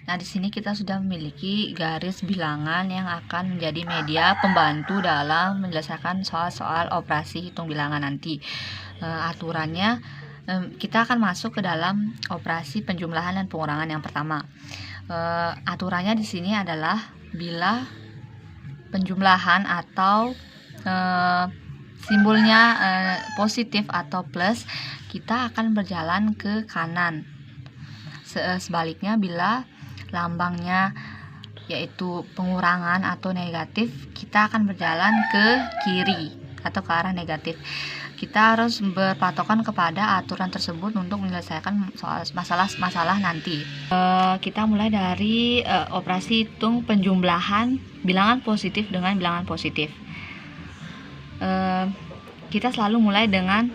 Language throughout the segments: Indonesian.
Nah, di sini kita sudah memiliki garis bilangan yang akan menjadi media pembantu dalam menyelesaikan soal-soal operasi hitung bilangan nanti. Aturannya, kita akan masuk ke dalam operasi penjumlahan dan pengurangan yang pertama. Aturannya di sini adalah bila penjumlahan atau simbolnya positif atau plus, kita akan berjalan ke kanan. Sebaliknya, bila lambangnya yaitu pengurangan atau negatif, kita akan berjalan ke kiri atau ke arah negatif. Kita harus berpatokan kepada aturan tersebut untuk menyelesaikan soal masalah nanti. Kita mulai dari operasi hitung penjumlahan bilangan positif dengan bilangan positif. Kita selalu mulai dengan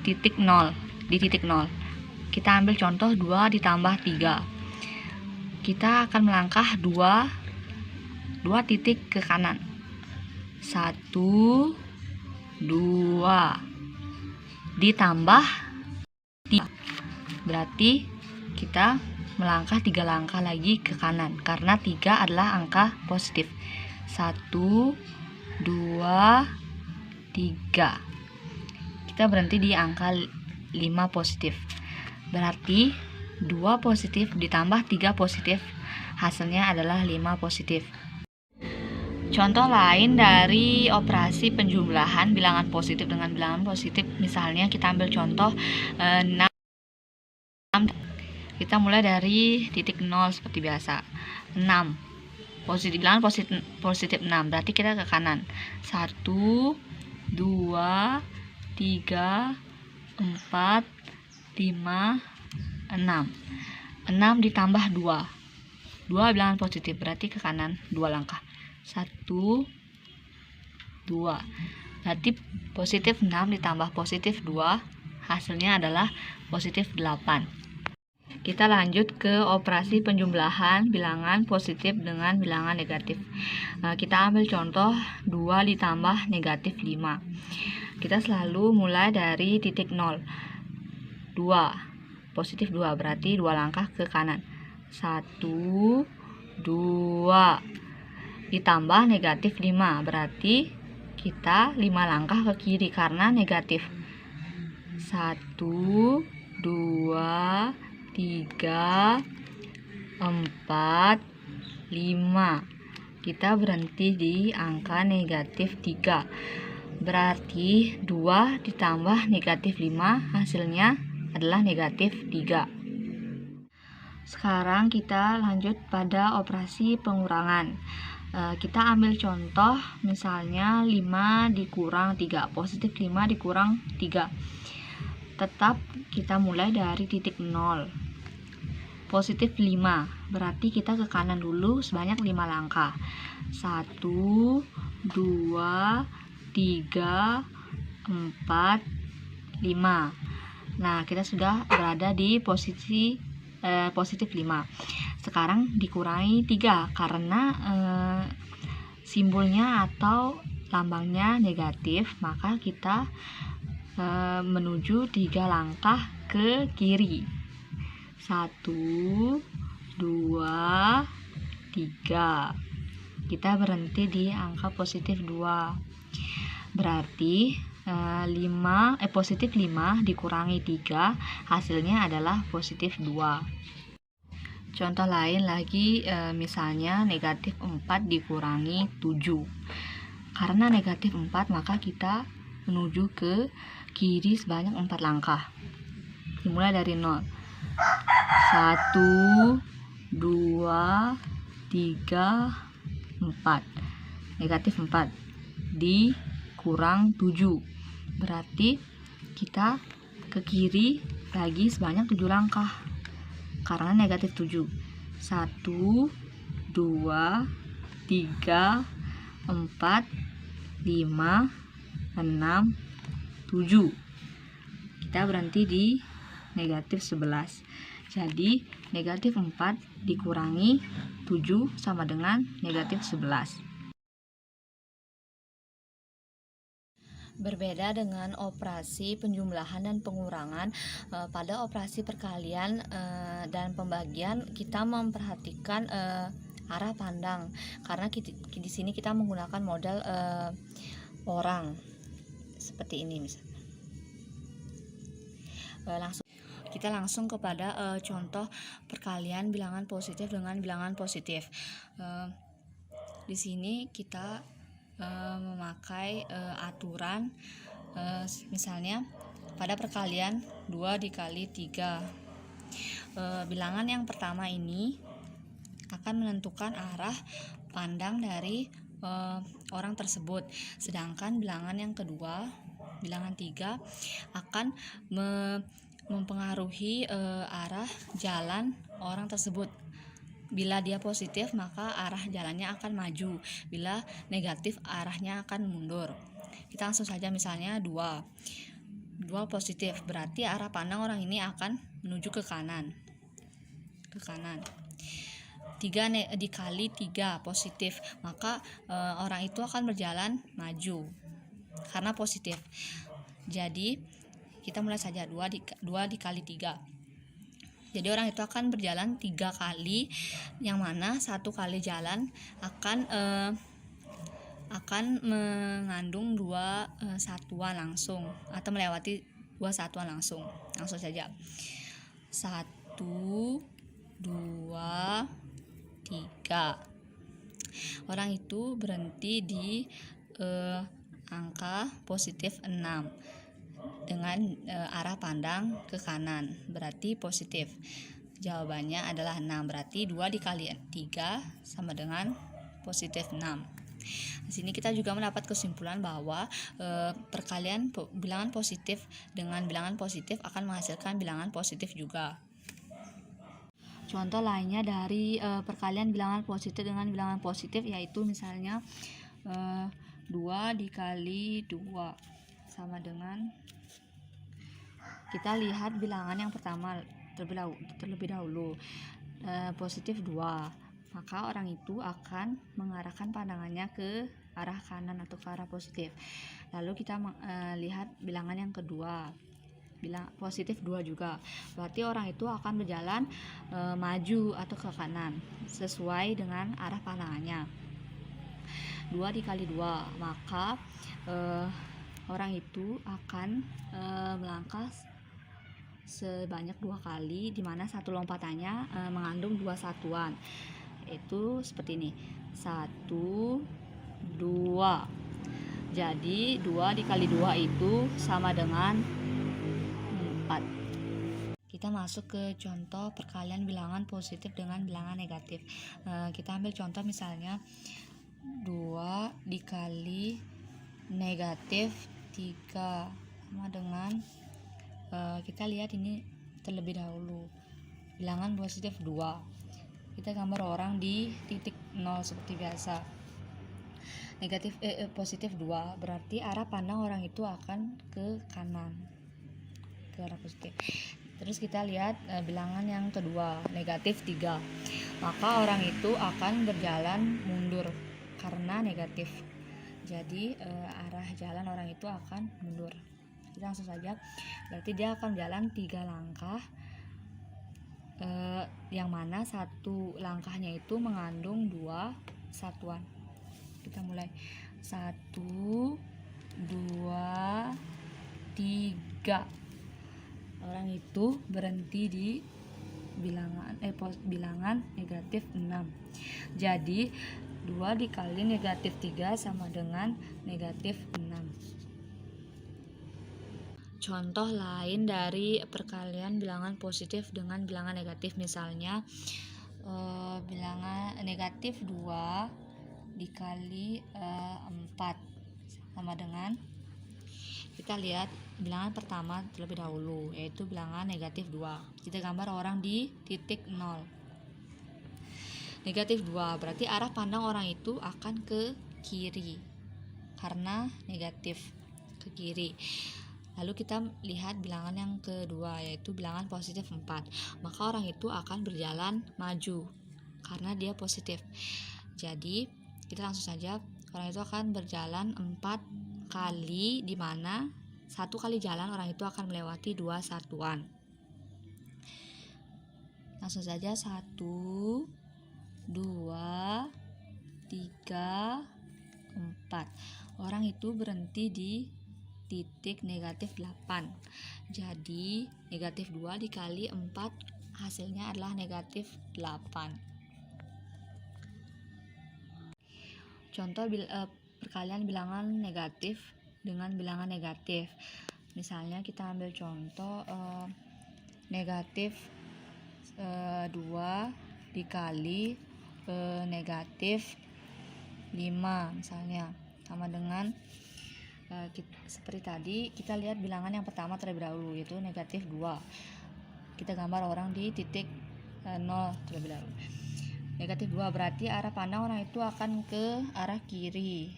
titik 0. Di titik 0 kita ambil contoh 2 ditambah 3. Kita akan melangkah 2 titik ke kanan. 1, 2 ditambah 3. Berarti kita melangkah 3 langkah lagi ke kanan karena 3 adalah angka positif. 1, 2, 3. Kita berhenti di angka 5 positif. Berarti 2 positif ditambah 3 positif, hasilnya adalah 5 positif. Contoh lain dari operasi penjumlahan bilangan positif dengan bilangan positif, misalnya kita ambil contoh 6. Kita mulai dari titik 0 seperti biasa. 6 positif, bilangan positif 6, berarti kita ke kanan. 1, 2, 3, 4, 5, 6 ditambah 2 bilangan positif, berarti ke kanan 2 langkah. 1, 2, berarti positif 6 ditambah positif 2, hasilnya adalah positif 8. Kita lanjut ke operasi penjumlahan bilangan positif dengan bilangan negatif. Kita ambil contoh 2 ditambah negatif 5. Kita selalu mulai dari titik 0. 2 positif 2, berarti 2 langkah ke kanan. 1, 2 ditambah negatif 5, berarti kita 5 langkah ke kiri karena negatif. 1, 2, 3, 4, 5. Kita berhenti di angka negatif 3. Berarti 2 ditambah negatif 5, hasilnya adalah negatif 3. Sekarang kita lanjut pada operasi pengurangan. Kita ambil contoh misalnya 5 dikurang 3, positif 5 dikurang 3. Tetap kita mulai dari titik 0. Positif 5, berarti kita ke kanan dulu sebanyak 5 langkah. 1, 2, 3, 4, 5. Nah, kita sudah berada di posisi positif 5. Sekarang dikurangi 3 karena simbolnya atau lambangnya negatif, maka kita menuju 3 langkah ke kiri. 1, 2, 3. Kita berhenti di angka positif 2. Berarti positif 5 dikurangi 3, hasilnya adalah positif 2. Contoh lain lagi, misalnya negatif 4 dikurangi 7. Karena negatif 4, maka kita menuju ke kiri sebanyak 4 langkah. Dimulai dari 0. 1, 2, 3, 4. Negatif 4 dikurang 7. Berarti kita ke kiri lagi sebanyak 7 langkah karena negatif 7. 1, 2, 3, 4, 5, 6, 7. Kita berhenti di negatif 11. Jadi negatif 4 dikurangi 7 sama dengan negatif 11. Berbeda dengan operasi penjumlahan dan pengurangan, pada operasi perkalian dan pembagian kita memperhatikan arah pandang, karena di sini kita menggunakan model orang seperti ini misalnya. Kita langsung kepada contoh perkalian bilangan positif dengan bilangan positif. Di sini kita memakai aturan misalnya pada perkalian 2 dikali 3. Bilangan yang pertama ini akan menentukan arah pandang dari orang tersebut, sedangkan bilangan yang kedua, bilangan 3, akan mempengaruhi arah jalan orang tersebut. Bila dia positif, maka arah jalannya akan maju. Bila negatif, arahnya akan mundur. Kita langsung saja, misalnya 2 positif, berarti arah pandang orang ini akan menuju ke kanan. 3 dikali 3 positif, maka orang itu akan berjalan maju karena positif. Jadi kita mulai saja, 2 dikali 3. Jadi orang itu akan berjalan 3 kali, yang mana 1 kali jalan akan mengandung 2 satuan langsung, atau melewati 2 satuan langsung saja. 1, 2, 3. Orang itu berhenti di angka positif 6 dengan arah pandang ke kanan, berarti positif. Jawabannya adalah 6, berarti 2 dikali 3 sama dengan positif 6. Di sini kita juga mendapat kesimpulan bahwa perkalian bilangan positif dengan bilangan positif akan menghasilkan bilangan positif juga. Contoh lainnya dari perkalian bilangan positif dengan bilangan positif, yaitu misalnya 2 dikali 2 sama dengan, kita lihat bilangan yang pertama terlebih dahulu, positif 2, maka orang itu akan mengarahkan pandangannya ke arah kanan atau ke arah positif. Lalu kita lihat bilangan yang kedua, positif 2 juga, berarti orang itu akan berjalan maju atau ke kanan sesuai dengan arah pandangannya. 2 dikali 2, maka orang itu akan melangkah sebanyak 2 kali, dimana satu lompatannya mengandung 2 satuan, itu seperti ini, 1, 2. Jadi 2 dikali 2 itu sama dengan 4. Kita masuk ke contoh perkalian bilangan positif dengan bilangan negatif. Kita ambil contoh misalnya 2 dikali negatif 3 sama dengan, kita lihat ini terlebih dahulu, bilangan positif 2. Kita gambar orang di titik 0 seperti biasa. Positif 2, berarti arah pandang orang itu akan ke kanan, ke arah positif. Terus kita lihat bilangan yang kedua, negatif 3, maka orang itu akan berjalan mundur karena negatif. Jadi arah jalan orang itu akan mundur. Kita langsung saja, berarti dia akan jalan 3 langkah, yang mana satu langkahnya itu mengandung 2 satuan. Kita mulai, 1, 2, 3. Orang itu berhenti di bilangan negatif 6. Jadi 2 dikali negatif 3 sama dengan negatif 6. Contoh lain dari perkalian bilangan positif dengan bilangan negatif, misalnya bilangan negatif 2 dikali 4 sama dengan, kita lihat bilangan pertama terlebih dahulu, yaitu bilangan negatif 2. Kita gambar orang di titik 0. Negatif 2, berarti arah pandang orang itu akan ke kiri karena negatif, ke kiri. Lalu kita lihat bilangan yang kedua, yaitu bilangan positif 4, maka orang itu akan berjalan maju karena dia positif. Jadi kita langsung saja, orang itu akan berjalan 4 kali di mana satu kali jalan orang itu akan melewati 2 satuan. Langsung saja 1, 2, 3, 4. Orang itu berhenti di titik negatif 8. Jadi negatif 2 dikali 4 hasilnya adalah negatif 8. Contoh perkalian bilangan negatif dengan bilangan negatif. Misalnya kita ambil contoh negatif 2 dikali negatif 5 misalnya, sama dengan seperti tadi kita lihat bilangan yang pertama terlebih dahulu, yaitu negatif 2. Kita gambar orang di titik 0 terlebih dahulu. Negatif 2 berarti arah pandang orang itu akan ke arah kiri.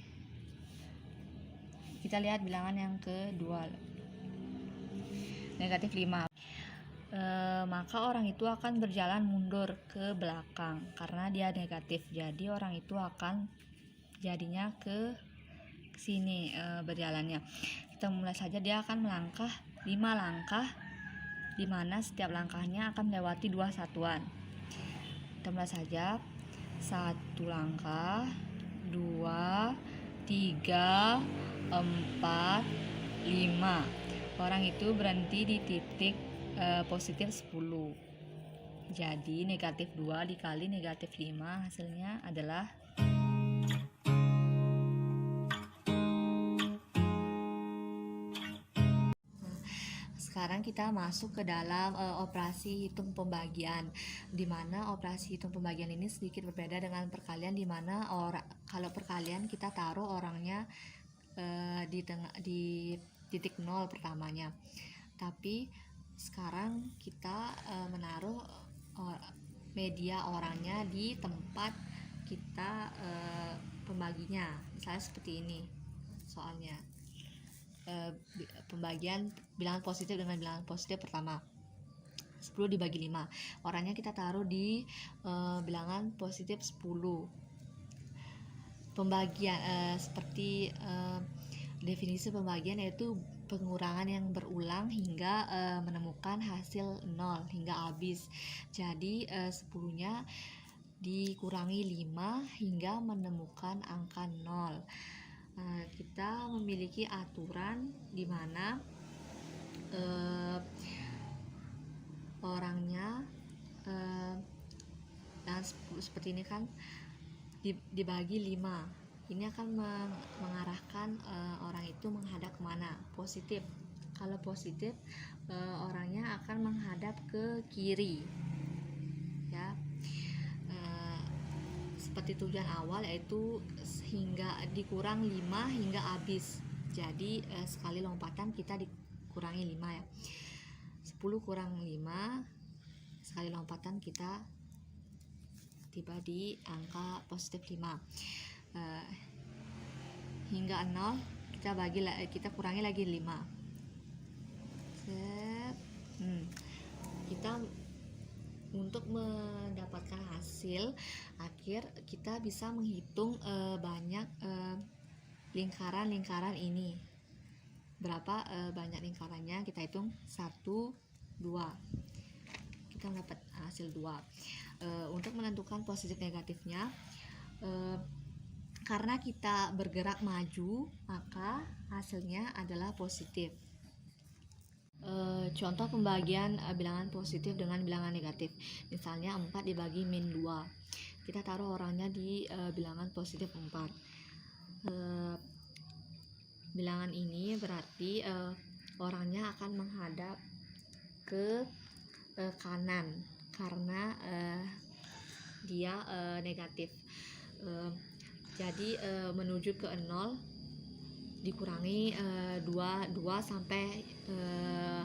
Kita lihat bilangan yang kedua, negatif 5. Maka orang itu akan berjalan mundur ke belakang karena dia negatif. Jadi orang itu akan jadinya ke sini berjalannya. Kita mulai saja, dia akan melangkah 5 langkah, di mana setiap langkahnya akan melewati 2 satuan. Kita mulai saja, 1 langkah, 2, 3, 4, 5. Orang itu berhenti di titik positif 10. Jadi negatif 2 dikali negatif 5 hasilnya adalah sekarang kita masuk ke dalam operasi hitung pembagian, di mana operasi hitung pembagian ini sedikit berbeda dengan perkalian, di mana kalau perkalian kita taruh orangnya di titik 0 pertamanya. Tapi sekarang kita menaruh media orangnya di tempat kita pembaginya. Misalnya seperti ini soalnya, pembagian bilangan positif dengan bilangan positif pertama, 10 dibagi 5. Orangnya kita taruh di bilangan positif 10. Pembagian seperti definisi pembagian yaitu pengurangan yang berulang hingga menemukan hasil 0 hingga habis. Jadi 10-nya dikurangi 5 hingga menemukan angka 0. Kita memiliki aturan di mana orangnya dan 10 seperti ini kan dibagi 5. Ini akan mengarahkan orang itu menghadap kemana? Positif. Kalau positif, orangnya akan menghadap ke kiri, ya. Seperti tujuan awal, yaitu hingga dikurang 5 hingga habis. Jadi sekali lompatan kita dikurangi 5 ya. 10 kurang 5, sekali lompatan kita tiba di angka positif 5. Hingga 0 kita kurangi lagi 5. Kita untuk mendapatkan hasil akhir kita bisa menghitung banyak lingkaran-lingkaran ini. Berapa banyak lingkarannya? Kita hitung 1, 2. Kita mendapat hasil 2. Untuk menentukan positif negatifnya, karena kita bergerak maju, maka hasilnya adalah positif. Contoh pembagian bilangan positif dengan bilangan negatif. Misalnya 4 dibagi min 2. Kita taruh orangnya di bilangan positif 4. Bilangan ini berarti orangnya akan menghadap ke kanan karena dia negatif. Jadi menuju ke 0 dikurangi 2 sampai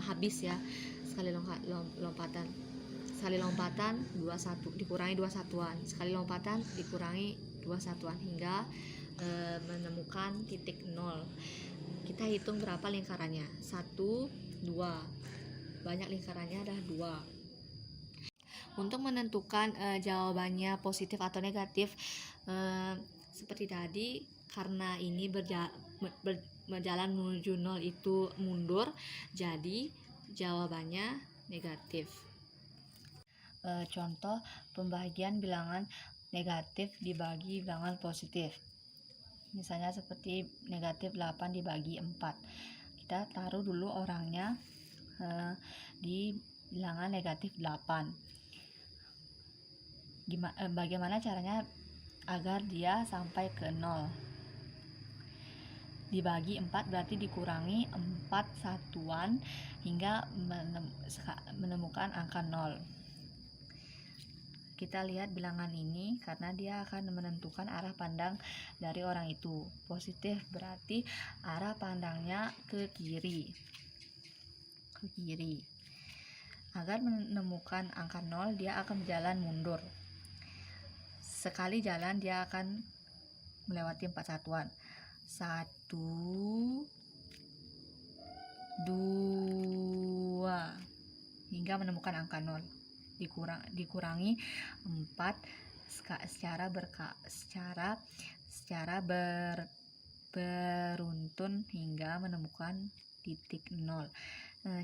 habis ya, sekali lompatan. Sekali lompatan 21 dikurangi 2 satuan, sekali lompatan dikurangi 2 satuan hingga menemukan titik 0. Kita hitung berapa lingkarannya, 1, 2. Banyak lingkarannya ada 2. Untuk menentukan jawabannya positif atau negatif, seperti tadi, karena ini jalan menuju 0 itu mundur, jadi jawabannya negatif. Contoh pembagian bilangan negatif dibagi bilangan positif. Misalnya seperti negatif 8 dibagi 4. Kita taruh dulu orangnya di bilangan negatif 8. Bagaimana caranya agar dia sampai ke 0? Dibagi 4 berarti dikurangi 4 satuan hingga menemukan angka 0. Kita lihat bilangan ini karena dia akan menentukan arah pandang dari orang itu. Positif berarti arah pandangnya ke kiri. Agar menemukan angka 0, dia akan berjalan mundur. Sekali jalan dia akan melewati 4 satuan. 1, 2 hingga menemukan angka 0. Dikurangi 4 secara beruntun hingga menemukan titik 0.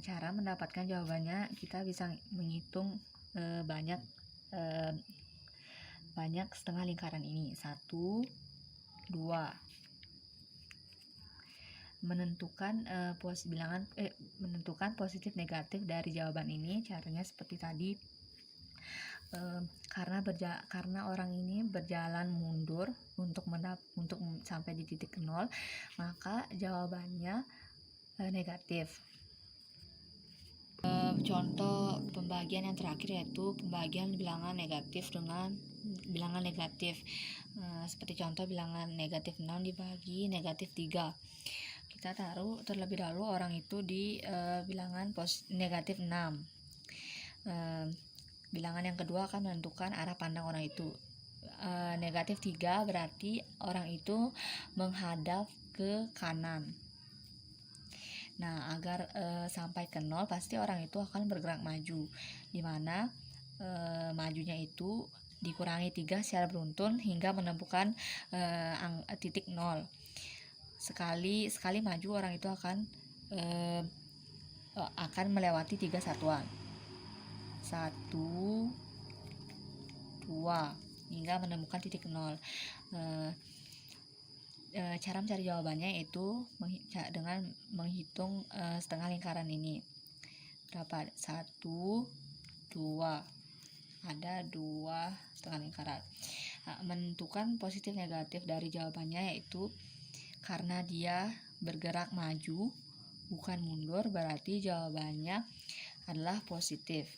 Cara mendapatkan jawabannya, kita bisa menghitung banyak setengah lingkaran ini. 1, 2. Menentukan positif negatif dari jawaban ini, caranya seperti tadi. Karena orang ini berjalan mundur untuk sampai di titik 0, maka jawabannya negatif. Contoh pembagian yang terakhir yaitu pembagian bilangan negatif dengan bilangan negatif. Seperti contoh bilangan negatif 6 dibagi negatif 3. Kita taruh terlebih dahulu orang itu di bilangan negatif 6. Bilangan yang kedua akan menentukan arah pandang orang itu. Negatif 3 berarti orang itu menghadap ke kanan. Nah, agar sampai ke 0 pasti orang itu akan bergerak maju, dimana majunya itu dikurangi 3 secara beruntun hingga menemukan titik 0. Sekali maju orang itu akan melewati 3 satuan. 1, 2 hingga menemukan titik 0. Cara mencari jawabannya yaitu dengan menghitung setengah lingkaran ini. Berapa? 1, 2. Ada 2 setengah lingkaran. Menentukan positif negatif dari jawabannya yaitu karena dia bergerak maju bukan mundur, berarti jawabannya adalah positif.